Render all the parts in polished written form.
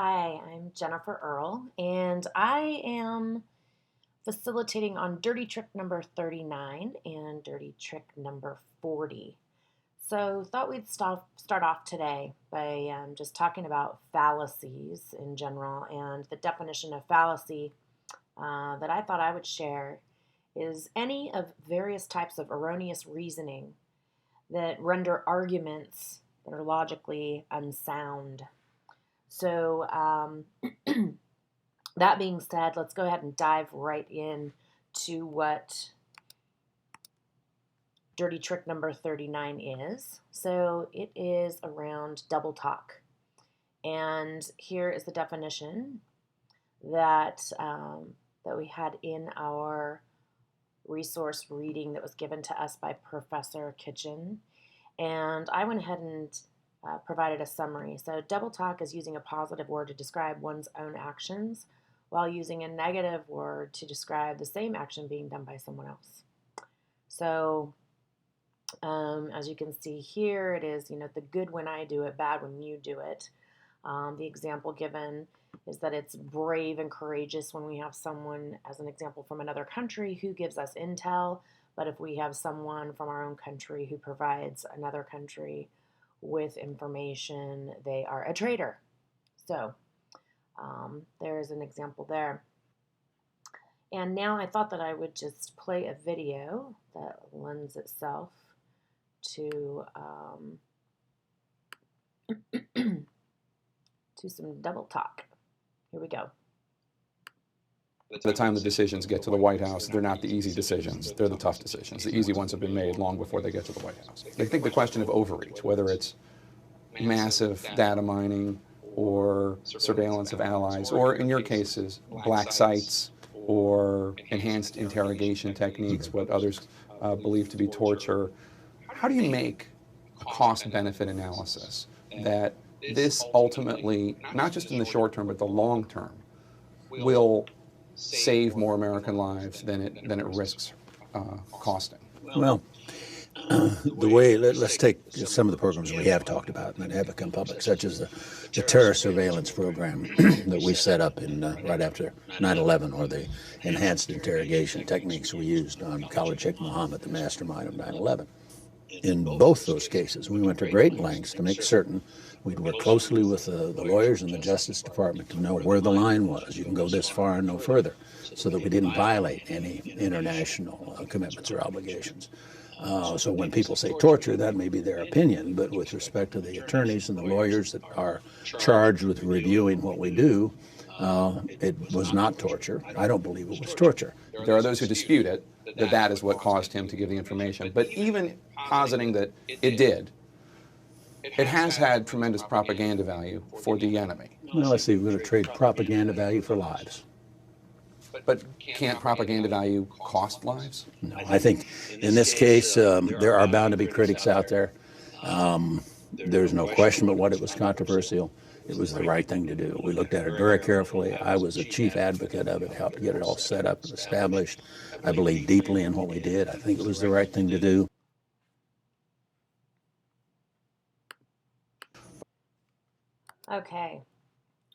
Hi, I'm Jennifer Earle, and I am facilitating on dirty trick number 39 and dirty trick number 40. So, thought we'd start off today by just talking about fallacies in general. And the definition of fallacy that I thought I would share is any of various types of erroneous reasoning that render arguments that are logically unsound. So, that being said, let's go ahead and dive right in to what dirty trick number 39 is. So it is around double talk. And here is the definition that we had in our resource reading that was given to us by Professor Kitchen. And I went ahead and provided a summary. So double talk is using a positive word to describe one's own actions while using a negative word to describe the same action being done by someone else. So as you can see here, it is, the good when I do it, bad when you do it. The example given is that it's brave and courageous when we have someone, as an example, from another country who gives us intel. But if we have someone from our own country who provides another country with information, they are a traitor. So there's an example there. And now I thought that I would just play a video that lends itself to to some double talk. Here we go. By the time the decisions get to the White House, they're not the easy decisions. They're the tough decisions. The easy ones have been made long before they get to the White House. I think the question of overreach, whether it's massive data mining or surveillance of allies, or in your cases, black sites or enhanced interrogation techniques, what others believe to be torture, how do you make a cost-benefit analysis that this ultimately, not just in the short term, but the long term, will save more American lives than it risks costing? Well, the way, let's take some of the programs we have talked about and that have become public, such as the terror surveillance program that we set up in right after 9/11, or the enhanced interrogation techniques we used on Khalid Sheikh Mohammed, the mastermind of 9/11. In both those cases, we went to great lengths to make certain we'd work closely with the lawyers and the Justice Department to know where the line was. You can go this far and no further, so that we didn't violate any international commitments or obligations. So when people say torture, that may be their opinion, but with respect to the attorneys and the lawyers that are charged with reviewing what we do, it was not torture. I don't believe it was torture. There are those who dispute it, that is what caused him to give the information. But even positing that it did, it has had tremendous propaganda value for the enemy. Well, let's see, we're going to trade propaganda value for lives. But can't propaganda value cost lives? No, I think in this case, there are bound to be critics out there. There's no question but what it was controversial. It was the right thing to do. We looked at it very carefully. I was a chief advocate of it, helped get it all set up and established. I believe deeply in what we did. I think it was the right thing to do. Okay,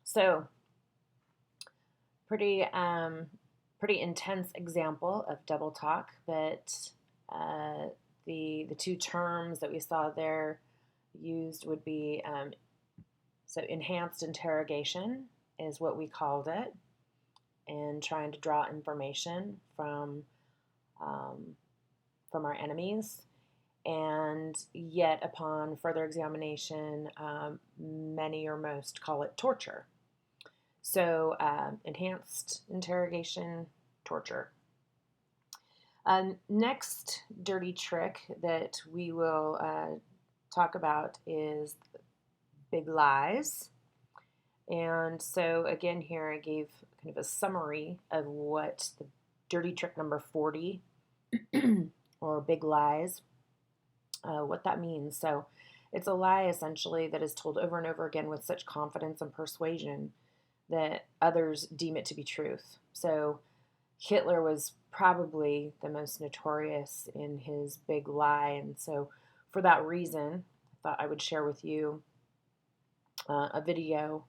so pretty intense example of double talk, but the two terms that we saw there used would be so enhanced interrogation is what we called it, and trying to draw information from our enemies. And yet, upon further examination, many or most call it torture. So, enhanced interrogation, torture. Next dirty trick that we will talk about is big lies. And so, again, here I gave kind of a summary of what the dirty trick number 40 or big lies, what that means. So it's a lie essentially that is told over and over again with such confidence and persuasion that others deem it to be truth. So Hitler was probably the most notorious in his big lie, and so for that reason, I thought I would share with you a video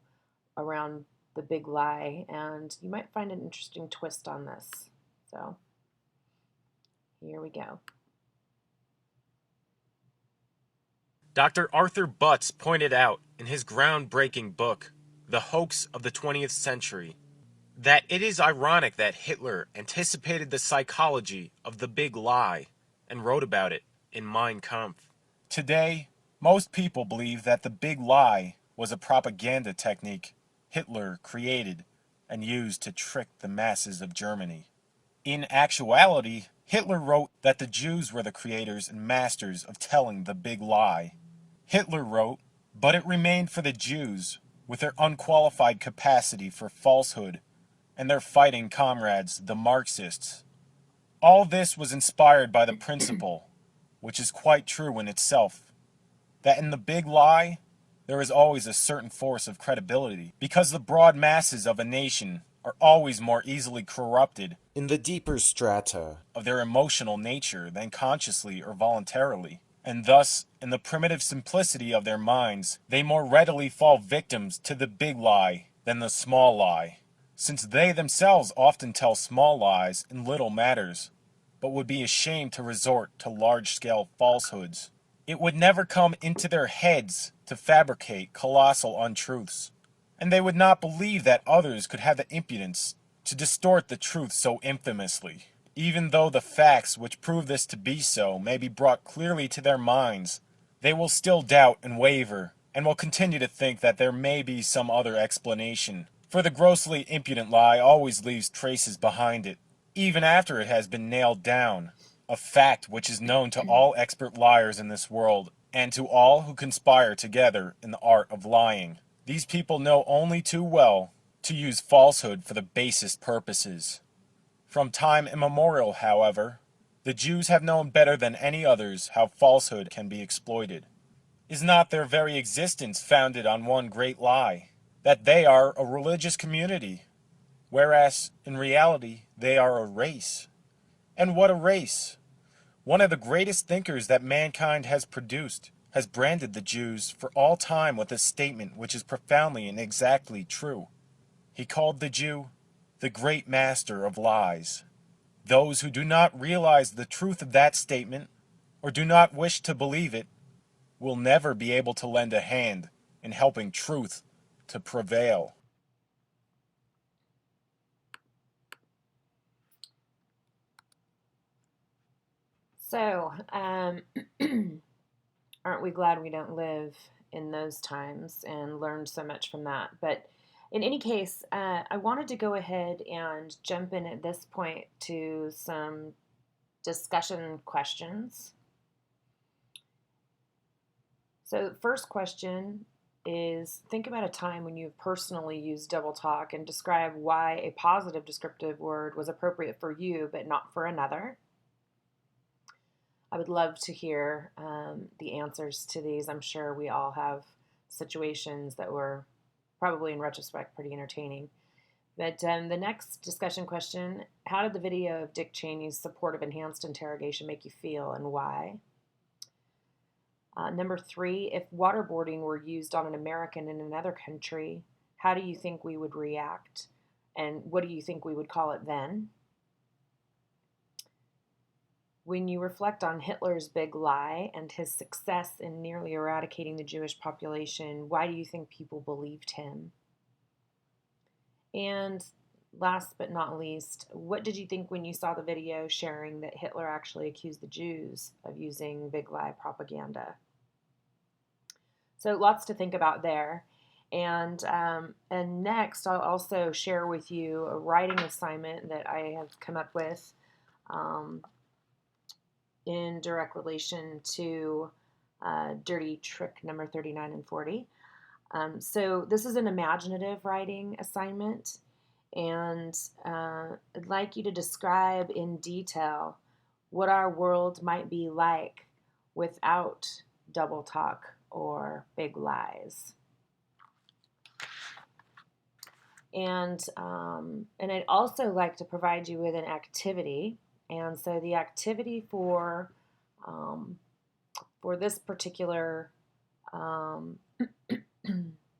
around the big lie, and you might find an interesting twist on this. So here we go. Dr. Arthur Butts pointed out in his groundbreaking book, The Hoax of the 20th Century, that it is ironic that Hitler anticipated the psychology of the big lie and wrote about it in Mein Kampf. Today, most people believe that the big lie was a propaganda technique Hitler created and used to trick the masses of Germany. In actuality, Hitler wrote that the Jews were the creators and masters of telling the big lie. Hitler wrote, "But it remained for the Jews, with their unqualified capacity for falsehood, and their fighting comrades, the Marxists." All this was inspired by the principle, which is quite true in itself, that in the big lie, there is always a certain force of credibility, because the broad masses of a nation are always more easily corrupted in the deeper strata of their emotional nature than consciously or voluntarily. And thus, in the primitive simplicity of their minds, they more readily fall victims to the big lie than the small lie, since they themselves often tell small lies in little matters, but would be ashamed to resort to large-scale falsehoods. It would never come into their heads to fabricate colossal untruths, and they would not believe that others could have the impudence to distort the truth so infamously. Even though the facts which prove this to be so may be brought clearly to their minds, they will still doubt and waver, and will continue to think that there may be some other explanation. For the grossly impudent lie always leaves traces behind it, even after it has been nailed down, a fact which is known to all expert liars in this world, and to all who conspire together in the art of lying. These people know only too well to use falsehood for the basest purposes. From time immemorial, however, the Jews have known better than any others how falsehood can be exploited. Is not their very existence founded on one great lie, that they are a religious community, whereas in reality they are a race? And what a race! One of the greatest thinkers that mankind has produced has branded the Jews for all time with a statement which is profoundly and exactly true. He called the Jew the great master of lies. Those who do not realize the truth of that statement, or do not wish to believe it, will never be able to lend a hand in helping truth to prevail. So, aren't we glad we don't live in those times and learned so much from that? But in any case, I wanted to go ahead and jump in at this point to some discussion questions. So, the first question is, think about a time when you've personally used double talk and describe why a positive descriptive word was appropriate for you but not for another. I would love to hear the answers to these. I'm sure we all have situations that were probably in retrospect pretty entertaining. But the next discussion question, how did the video of Dick Cheney's support of enhanced interrogation make you feel and why? Number 3, if waterboarding were used on an American in another country, how do you think we would react? And what do you think we would call it then? When you reflect on Hitler's big lie and his success in nearly eradicating the Jewish population, why do you think people believed him? And last but not least, what did you think when you saw the video sharing that Hitler actually accused the Jews of using big lie propaganda? So lots to think about there. And next, I'll also share with you a writing assignment that I have come up with in direct relation to dirty trick number 39 and 40. So this is an imaginative writing assignment, and I'd like you to describe in detail what our world might be like without double talk or big lies. And I'd also like to provide you with an activity. And so the activity for this particular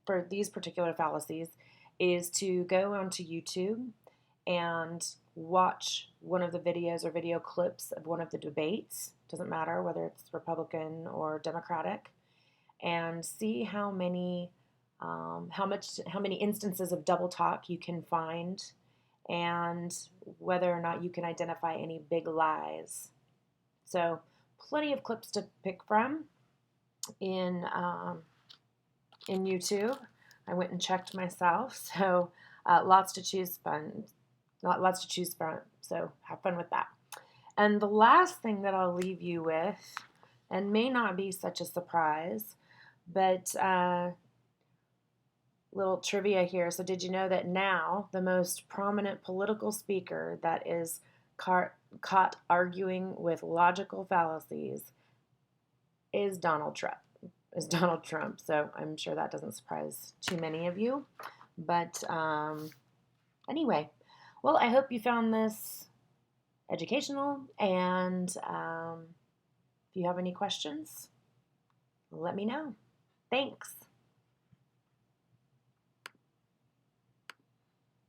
for these particular fallacies is to go onto YouTube and watch one of the videos or video clips of one of the debates. Doesn't matter whether it's Republican or Democratic, and see how many instances of double talk you can find, and whether or not you can identify any big lies. So, plenty of clips to pick from in YouTube. I went and checked myself, so lots to choose from. So have fun with that. And the last thing that I'll leave you with, and may not be such a surprise, but little trivia here. So did you know that now the most prominent political speaker that is caught arguing with logical fallacies is Donald Trump? So I'm sure that doesn't surprise too many of you. But anyway, well, I hope you found this educational, and if you have any questions, let me know. Thanks.